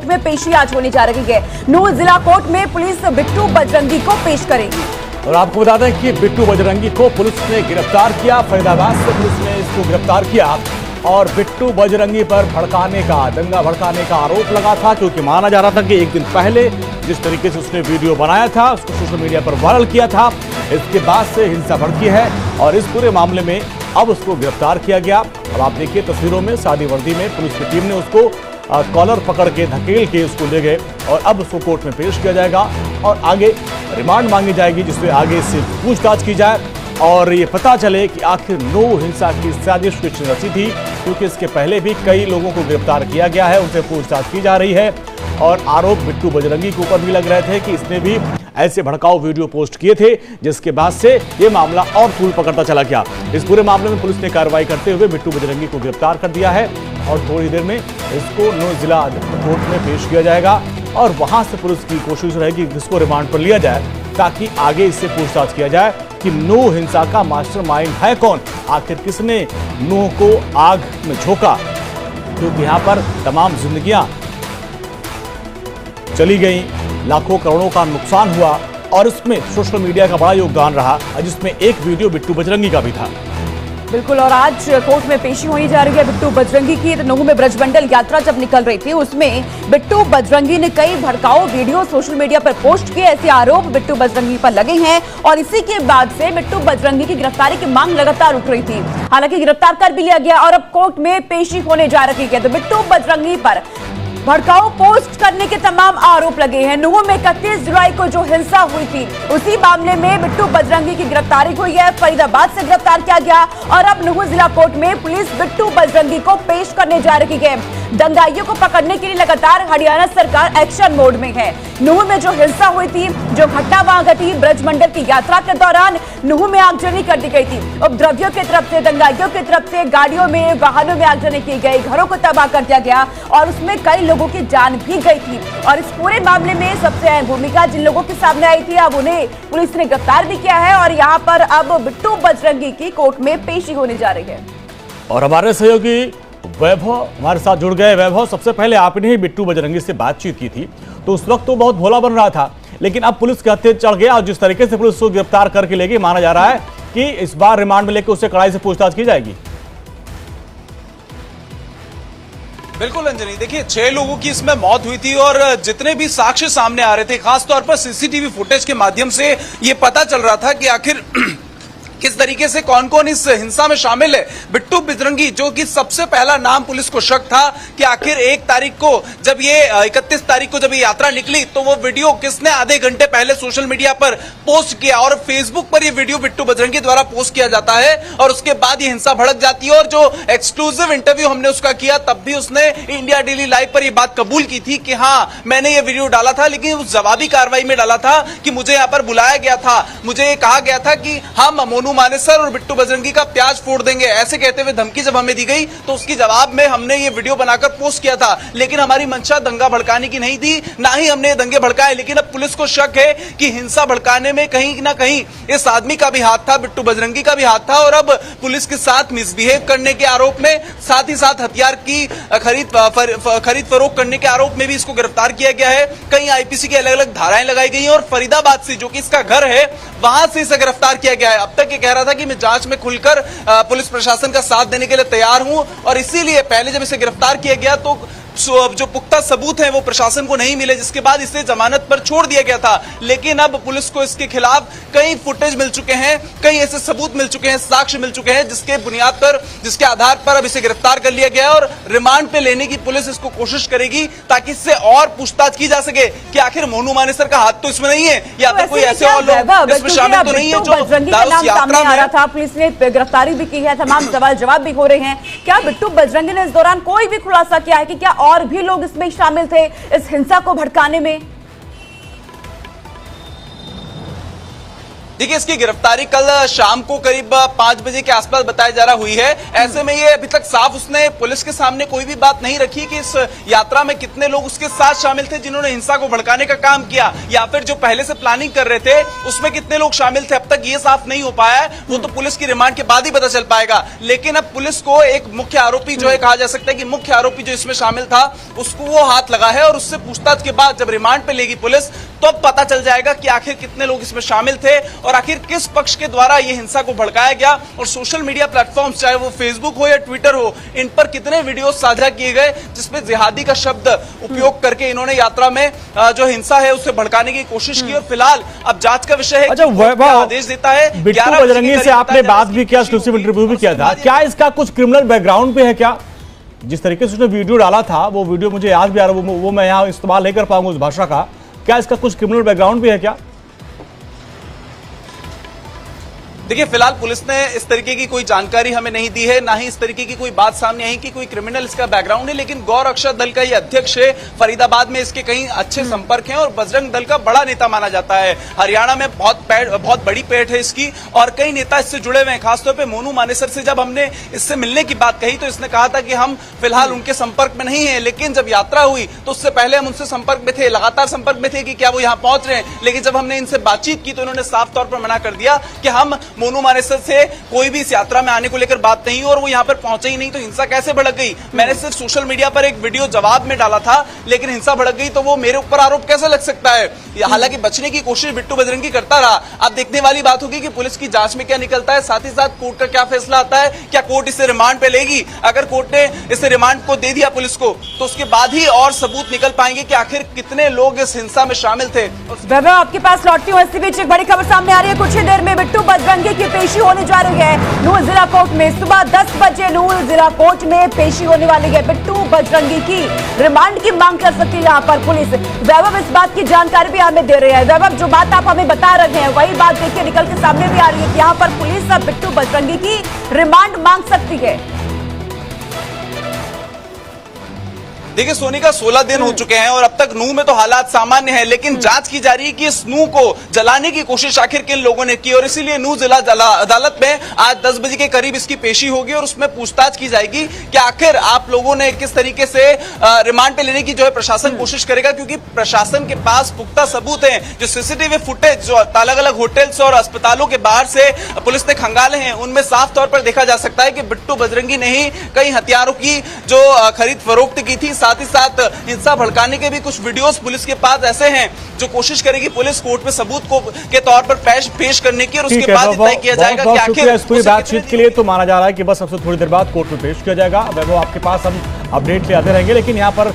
में पेशी आज होने जा रही है। नूंह जिला कोर्ट में पुलिस बिट्टू बजरंगी को पेश करेगी। और आपको बता दें कि बिट्टू बजरंगी को पुलिस ने गिरफ्तार किया। फरीदाबाद से पुलिस ने इसको गिरफ्तार किया और बिट्टू बजरंगी पर दंगा भड़काने का आरोप लगा था, क्योंकि माना जा रहा था कि एक दिन पहले जिस तरीके से उसने वीडियो बनाया था उसको सोशल मीडिया पर वायरल किया था, इसके बाद से हिंसा भड़की है और इस पूरे मामले में अब उसको गिरफ्तार किया गया। अब आप देखिए तस्वीरों में सादी वर्दी में पुलिस की टीम ने उसको कॉलर पकड़ के धकेल के उसको ले गए और अब उसको कोर्ट में पेश किया जाएगा और आगे रिमांड मांगी जाएगी, जिसमें आगे इससे पूछताछ की जाए और ये पता चले कि आखिर नूंह हिंसा की साजिश किस रची थी, क्योंकि इसके पहले भी कई लोगों को गिरफ्तार किया गया है, उनसे पूछताछ की जा रही है और आरोप बिट्टू बजरंगी के ऊपर भी लग रहे थे कि इसने भी ऐसे भड़काऊ वीडियो पोस्ट किए थे, जिसके बाद से ये मामला और तूल पकड़ता चला गया। इस पूरे मामले में पुलिस ने कार्रवाई करते हुए बिट्टू बजरंगी को गिरफ्तार कर दिया है और थोड़ी देर में इसको नूंह जिला कोर्ट में पेश किया जाएगा और वहां से पुलिस की कोशिश रहेगी कि इसको रिमांड पर लिया जाए ताकि आगे इससे पूछताछ किया जाए कि नूंह हिंसा का मास्टरमाइंड है कौन, आखिर किसने नूंह को आग में झोंका, क्योंकि यहाँ पर तमाम जिंदगियां चली गई, लाखों करोड़ों का नुकसान हुआ और इसमें सोशल मीडिया का बड़ा योगदान रहा, जिसमें एक वीडियो बिट्टू बजरंगी का भी था। बिल्कुल, और आज कोर्ट में पेशी होनी जा रही है बिट्टू बजरंगी की। नूंह में ब्रजमंडल यात्रा जब निकल रही थी उसमें बिट्टू बजरंगी ने कई भड़काऊ वीडियो सोशल मीडिया पर पोस्ट किए, ऐसे आरोप बिट्टू बजरंगी पर लगे हैं और इसी के बाद से बिट्टू बजरंगी की गिरफ्तारी की मांग लगातार उठ रही थी। हालांकि गिरफ्तार कर भी लिया गया और अब कोर्ट में पेशी होने जा रही है। तो बिट्टू बजरंगी पर भड़काऊ पोस्ट करने के तमाम आरोप लगे हैं। नूंह में 31 जुलाई को जो हिंसा हुई थी उसी मामले में बिट्टू बजरंगी की गिरफ्तारी हुई है, फरीदाबाद से गिरफ्तार किया गया और अब नूंह जिला कोर्ट में पुलिस बिट्टू बजरंगी को पेश करने जा रही है। दंगाइयों को पकड़ने के लिए लगातार हरियाणा सरकार एक्शन मोड में है। नूंह में जो हिंसा हुई थी, जो घटना वहां घटी, ब्रजमंडल की यात्रा के दौरान नूंह में आगजनी कर दी गई थी। उपद्रवियों की तरफ से, दंगाइयों की तरफ से गाड़ियों में, वाहनों में आगजनी की गई, घरों को तबाह कर दिया गया और उसमें कई लोगों की जान भी गई थी। और इस पूरे मामले में सबसे अहम भूमिका जिन लोगों के सामने आई थी, अब उन्हें पुलिस ने गिरफ्तार भी किया है और यहाँ पर अब बिट्टू बजरंगी की कोर्ट में पेशी होने जा रही है। और हमारे सहयोगी वैभव हमारे साथ जुड़ गए। वैभव, सबसे पहले आपने ही बिट्टू बजरंगी से बातचीत की थी तो उस वक्त तो बहुत भोला बन रहा था, लेकिन अब पुलिस के हत्थे चढ़ गया और जिस तरीके से पुलिस को गिरफ्तार करके ले गई, माना जा रहा है कि इस बार रिमांड में लेकर उससे कड़ाई से पूछताछ की जाएगी। बिल्कुल अंजनी, देखिए 6 लोगों की इसमें मौत हुई थी और जितने भी साक्ष्य सामने आ रहे थे, खासतौर पर सीसीटीवी फुटेज के माध्यम से ये पता चल रहा था कि आखिर किस तरीके से कौन कौन इस हिंसा में शामिल है। बिट्टू बजरंगी जो कि सबसे पहला नाम पुलिस को शक था कि आखिर 1 तारीख को जब ये 31 तारीख को जब ये यात्रा निकली तो वो वीडियो किसने आधे घंटे पहले सोशल मीडिया पर पोस्ट किया और फेसबुक पर ये वीडियो बिट्टू बजरंगी द्वारा पोस्ट किया जाता है और उसके बाद ये हिंसा भड़क जाती है। और जो एक्सक्लूसिव इंटरव्यू हमने उसका किया तब भी उसने इंडिया डेली लाइव पर यह बात कबूल की थी कि हाँ मैंने ये वीडियो डाला था, लेकिन उस जवाबी कार्रवाई में डाला था कि मुझे यहाँ पर बुलाया गया था, मुझे ये कहा गया था कि हम मोनू मानेसर और बिट्टू बजरंगी का प्याज फोड़ देंगे, ऐसे कहते हुए धमकी जब हमें दी गई तो उसकी जवाब में हमने ये वीडियो बनाकर पोस्ट किया था। लेकिन हमारी मंशा दंगा भड़काने की नहीं थी, ना ही हमने दंगे भड़काए। लेकिन अब पुलिस को शक है कि हिंसा भड़काने में कहीं ना कहीं इस आदमी का भी हाथ था, बिट्टू बजरंगी का भी हाथ था और अब पुलिस के साथ मिसबिहेव करने के आरोप में, साथ ही साथ हथियार की खरीद फरोख्त करने के आरोप में भी इसको गिरफ्तार किया गया है। कई आईपीसी की अलग अलग धाराएं लगाई गई हैं और फरीदाबाद से जो कि इसका घर है वहां से इसे गिरफ्तार किया गया है। अब तक ये कह रहा था कि मैं जांच में खुलकर पुलिस प्रशासन का साथ देने के लिए तैयार हूं और इसीलिए पहले जब इसे गिरफ्तार किया गया तो जो पुख्ता सबूत हैं वो प्रशासन को नहीं मिले, जिसके बाद इसे जमानत पर छोड़ दिया गया था। लेकिन अब पुलिस को इसके खिलाफ कई फुटेज मिल चुके हैं, कई ऐसे सबूत मिल चुके हैं, साक्ष्य मिल चुके हैं जिसके बुनियाद पर, जिसके आधार पर अब इसे गिरफ्तार कर लिया गया है और रिमांड पे लेने की पुलिस इसको कोशिश करेगी ताकि इससे और पूछताछ की जा सके कि आखिर मोनू मानेसर का हाथ तो इसमें नहीं है या फिर कोई ऐसे और लोग इसमें शामिल तो नहीं है जो दाऊद यात्रा में आ रहा था। पुलिस ने गिरफ्तारी भी की है, तमाम सवाल जवाब भी हो रहे हैं। क्या बिट्टू बजरंगी ने इस दौरान कोई भी खुलासा किया है कि क्या और भी लोग इसमें शामिल थे इस हिंसा को भड़काने में? देखिए, इसकी गिरफ्तारी कल शाम को करीब 5 बजे के आसपास बताया जा रहा हुई है। ऐसे में ये अभी तक साफ उसने पुलिस के सामने कोई भी बात नहीं रखी कि इस यात्रा में कितने लोग उसके साथ शामिल थे जिन्होंने हिंसा को भड़काने का काम किया, या फिर जो पहले से प्लानिंग कर रहे थे उसमें कितने लोग शामिल थे। अब तक ये साफ नहीं हो पाया है, वो तो पुलिस की रिमांड के बाद ही पता चल पाएगा। लेकिन अब पुलिस को एक मुख्य आरोपी जो है, कहा जा सकता है कि मुख्य आरोपी जो इसमें शामिल था, उसको वो हाथ लगा है और उससे पूछताछ के बाद जब रिमांड पे लेगी पुलिस तो अब पता चल जाएगा कि आखिर कितने लोग इसमें शामिल थे और आखिर किस पक्ष के द्वारा ये हिंसा को भड़काया गया। और सोशल मीडिया प्लेटफॉर्म्स, चाहे वो फेसबुक हो या ट्विटर हो, इन पर कितने वीडियो साझा किए गए जिसमें जिहादी का शब्द उपयोग करके इन्होंने यात्रा में जो हिंसा है उससे भड़काने की कोशिश की। और फिलहाल अब जांच का विषय है। अच्छा, क्या आदेश देता है। बिट्टू बजरंगी से आपने बात भी किया, एक्सक्लूसिव इंटरव्यू भी किया था, क्या इसका कुछ क्रिमिनल बैकग्राउंड भी है? क्या जिस तरीके से उसने वीडियो डाला था, वो वीडियो मुझे याद भी आ रहा है, वो मैं यहाँ इस्तेमाल नहीं कर पाऊंगा उस भाषा का, क्या इसका कुछ क्रिमिनल बैकग्राउंड भी है क्या? देखिए, फिलहाल पुलिस ने इस तरीके की कोई जानकारी हमें नहीं दी है, ना ही इस तरीके की कोई बात सामने आई कि कोई क्रिमिनल इसका बैकग्राउंड है। लेकिन गौ रक्षा दल का ये अध्यक्ष है, फरीदाबाद में इसके कई अच्छे संपर्क हैं और बजरंग दल का बड़ा नेता माना जाता है। हरियाणा में बहुत बड़ी पेठ है इसकी और कई नेता इससे जुड़े हुए हैं। खासतौर पर मोनू मानेसर से जब हमने इससे मिलने की बात कही तो इसने कहा था कि हम फिलहाल उनके संपर्क में नहीं है, लेकिन जब यात्रा हुई तो उससे पहले हम उनसे संपर्क में थे, लगातार संपर्क में थे कि क्या वो यहाँ पहुंच रहे हैं। लेकिन जब हमने इनसे बातचीत की तो इन्होंने साफ तौर पर मना कर दिया कि हम मोनू मानेसर से कोई भी इस यात्रा में आने को लेकर बात नहीं, और वो यहां पर पहुंचे ही नहीं तो हिंसा कैसे भड़क गई। मैंने सिर्फ सोशल मीडिया पर एक वीडियो जवाब में डाला था, लेकिन हिंसा भड़क गई तो वो मेरे ऊपर आरोप कैसे लग सकता है। हालांकि बचने की कोशिश बिट्टू बजरंगी करता रहा। अब देखने वाली बात होगी कि पुलिस की जांच में क्या निकलता है, साथ ही साथ कोर्ट का क्या फैसला आता है। क्या कोर्ट इसे रिमांड पे लेगी? अगर कोर्ट ने इसे रिमांड को दे दिया पुलिस को तो उसके बाद ही और सबूत निकल पाएंगे कि आखिर कितने लोग इस हिंसा में शामिल थे। वैभव, आपके पास लौटती हूँ। इसी बीच एक बड़ी खबर सामने आ रही है। कुछ ही देर में बिट्टू बजरंगी की पेशी होने जा रही है नूंह जिला कोर्ट में। सुबह 10 बजे नूंह जिला कोर्ट में पेशी होने वाली है। बिट्टू बजरंगी की रिमांड की मांग कर सकती है यहाँ पर पुलिस। वैभव इस बात की जानकारी भी हमें दे रहे हैं। वैभव, जो बात आप हमें बता रहे हैं वही बात देखिए निकल के सामने भी आ रही है कि यहाँ पर पुलिस अब बिट्टू बजरंगी की रिमांड मांग सकती है। देखिए, सोनिका 16 दिन हो चुके हैं और अब तक नूंह में तो हालात सामान्य हैं, लेकिन जांच की जा रही है कि इस नूंह को जलाने की कोशिश आखिर किन लोगों ने की और इसीलिए नूंह जिला अदालत में आज 10 बजे के करीब इसकी पेशी होगी और उसमें पूछताछ की जाएगी कि आखिर आप लोगों ने किस तरीके से रिमांड पे लेने की जो है प्रशासन कोशिश करेगा, क्योंकि प्रशासन के पास पुख्ता सबूत हैं। जो सीसीटीवी फुटेज जो अलग अलग होटल्स और अस्पतालों के बाहर से पुलिस ने खंगाले हैं उनमें साफ तौर पर देखा जा सकता है कि बिट्टू बजरंगी ने ही कई हथियारों की जो खरीद फरोख्त की थी। साथ ही साथ हिंसा भड़काने के भी कुछ वीडियोस पुलिस के पास ऐसे हैं जो कोशिश करेगी पुलिस कोर्ट में सबूत को के तौर पर पेश करने की, और उसके बाद तय किया जाएगा कि आखिर इस पूरी बातचीत के लिए तो माना जा रहा है कि बस सबसे थोड़ी देर बाद कोर्ट में पेश किया जाएगा। वैभव, आपके पास हम अपडेट ले आते रहेंगे, लेकिन यहाँ पर